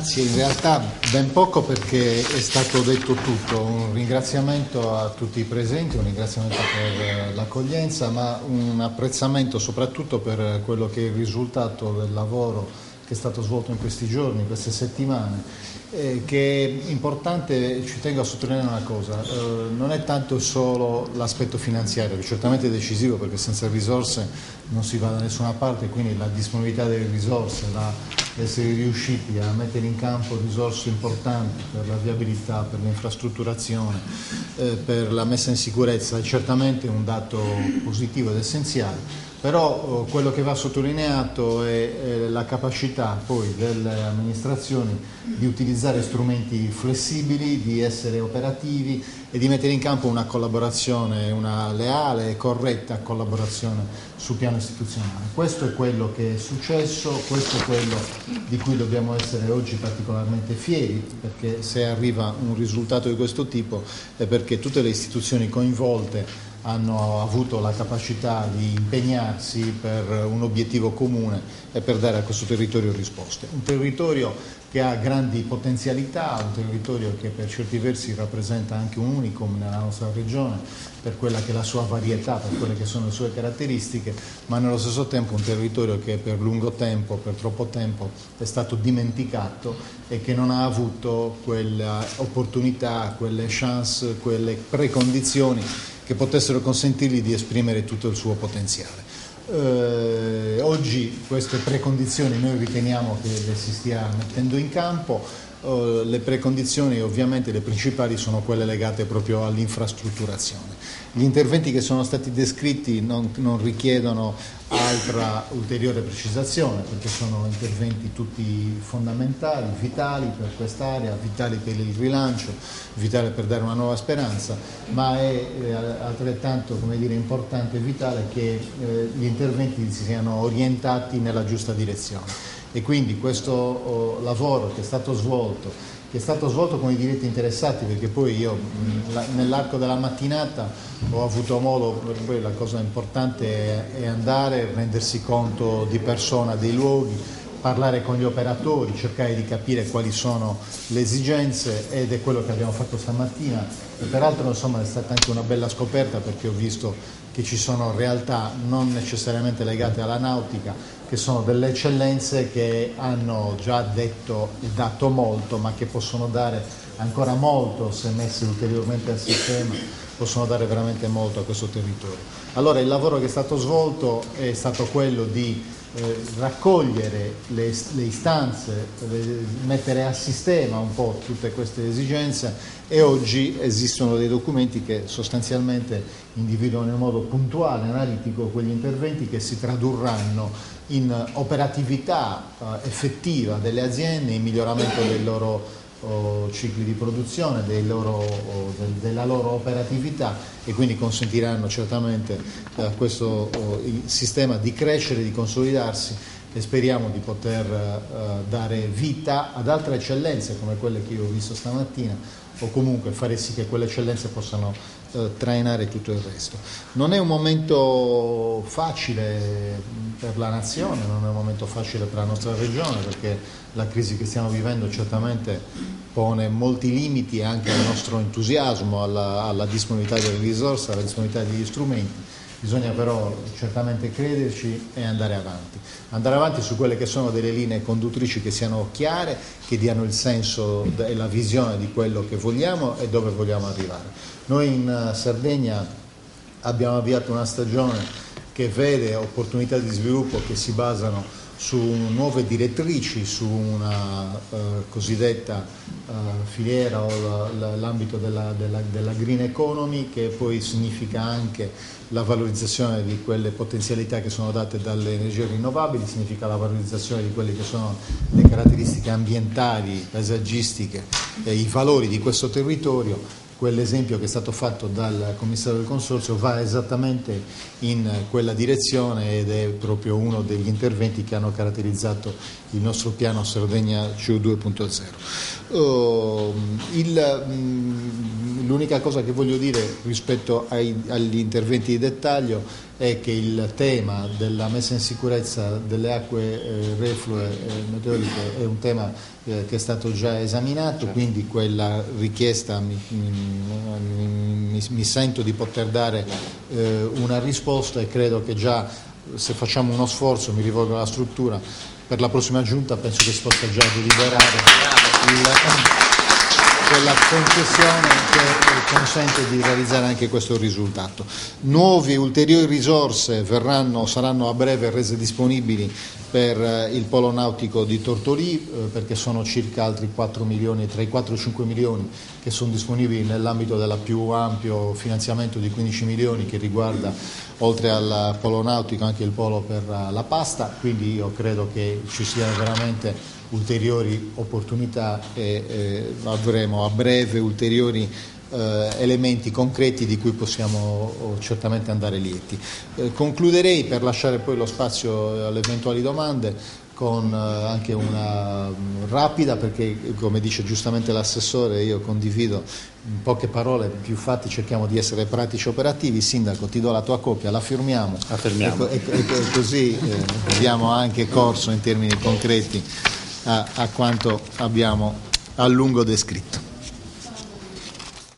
Grazie, in realtà ben poco perché è stato detto tutto. Un ringraziamento a tutti i presenti, un ringraziamento per l'accoglienza, ma un apprezzamento soprattutto per quello che è il risultato del lavoro che è stato svolto in questi giorni, in queste settimane, che è importante. Ci tengo a sottolineare una cosa, non è tanto solo l'aspetto finanziario, che certamente è decisivo perché senza risorse non si va da nessuna parte, quindi la disponibilità delle risorse, essere riusciti a mettere in campo risorse importanti per la viabilità, per l'infrastrutturazione, per la messa in sicurezza è certamente un dato positivo ed essenziale. Però quello che va sottolineato è la capacità poi delle amministrazioni di utilizzare strumenti flessibili, di essere operativi e di mettere in campo una collaborazione, una leale e corretta collaborazione sul piano istituzionale. Questo è quello che è successo, questo è quello di cui dobbiamo essere oggi particolarmente fieri, perché se arriva un risultato di questo tipo è perché tutte le istituzioni coinvolte hanno avuto la capacità di impegnarsi per un obiettivo comune e per dare a questo territorio risposte. Un territorio che ha grandi potenzialità, un territorio che per certi versi rappresenta anche un unicum nella nostra regione per quella che è la sua varietà, per quelle che sono le sue caratteristiche, ma nello stesso tempo un territorio che per lungo tempo, per troppo tempo è stato dimenticato e che non ha avuto quelle opportunità, quelle chance, quelle precondizioni che potessero consentirgli di esprimere tutto il suo potenziale. Oggi queste precondizioni noi riteniamo che le si stia mettendo in campo. Le precondizioni ovviamente le principali sono quelle legate proprio all'infrastrutturazione. Gli interventi che sono stati descritti non richiedono altra ulteriore precisazione perché sono interventi tutti fondamentali, vitali per quest'area, vitali per il rilancio, vitali per dare una nuova speranza, ma è altrettanto importante e vitale che gli interventi siano orientati nella giusta direzione. E quindi questo lavoro che è stato svolto con i diretti interessati, perché poi io nell'arco della mattinata ho avuto modo, poi la cosa importante è andare, rendersi conto di persona dei luoghi, parlare con gli operatori, cercare di capire quali sono le esigenze ed è quello che abbiamo fatto stamattina. E peraltro è stata anche una bella scoperta perché ho visto che ci sono realtà non necessariamente legate alla nautica, che sono delle eccellenze che hanno già detto e dato molto, ma che possono dare ancora molto se messe ulteriormente al sistema, possono dare veramente molto a questo territorio. Allora il lavoro che è stato svolto è stato quello di raccogliere le istanze, mettere a sistema un po' tutte queste esigenze e oggi esistono dei documenti che sostanzialmente individuano in modo puntuale, analitico, quegli interventi che si tradurranno in operatività effettiva delle aziende, in miglioramento dei loro cicli di produzione, della loro operatività e quindi consentiranno certamente a questo sistema di crescere, di consolidarsi e speriamo di poter dare vita ad altre eccellenze come quelle che io ho visto stamattina o comunque fare sì che quelle eccellenze possano trainare tutto il resto. Non è un momento facile per la nazione, non è un momento facile per la nostra regione perché la crisi che stiamo vivendo certamente pone molti limiti anche al nostro entusiasmo, alla disponibilità delle risorse, alla disponibilità degli strumenti. Bisogna però certamente crederci e andare avanti su quelle che sono delle linee conduttrici che siano chiare, che diano il senso e la visione di quello che vogliamo e dove vogliamo arrivare. Noi in Sardegna abbiamo avviato una stagione che vede opportunità di sviluppo che si basano su nuove direttrici, su una cosiddetta filiera o l'ambito della green economy, che poi significa anche la valorizzazione di quelle potenzialità che sono date dalle energie rinnovabili, significa la valorizzazione di quelle che sono le caratteristiche ambientali, paesaggistiche e i valori di questo territorio. Quell'esempio che è stato fatto dal commissario del consorzio va esattamente in quella direzione ed è proprio uno degli interventi che hanno caratterizzato il nostro piano Sardegna CO2.0. L'unica cosa che voglio dire rispetto agli interventi di dettaglio è che il tema della messa in sicurezza delle acque reflue meteoriche è un tema che è stato già esaminato, quindi quella richiesta mi sento di poter dare una risposta, e credo che già, se facciamo uno sforzo, mi rivolgo alla struttura, per la prossima giunta penso che si possa già deliberare quella concessione che consente di realizzare anche questo risultato. Nuove ulteriori risorse saranno a breve rese disponibili per il polo nautico di Tortolì, perché sono circa altri 4 milioni, tra i 4 e i 5 milioni che sono disponibili nell'ambito del più ampio finanziamento di 15 milioni che riguarda, oltre al polo nautico, anche il polo per la pasta. Quindi io credo che ci siano veramente ulteriori opportunità e avremo a breve ulteriori elementi concreti di cui possiamo certamente andare lieti. Concluderei, per lasciare poi lo spazio alle eventuali domande, con anche una rapida, perché come dice giustamente l'assessore, io condivido in poche parole, più fatti, cerchiamo di essere pratici e operativi. Sindaco, ti do la tua copia, la firmiamo. E così diamo anche corso in termini concreti a quanto abbiamo a lungo descritto.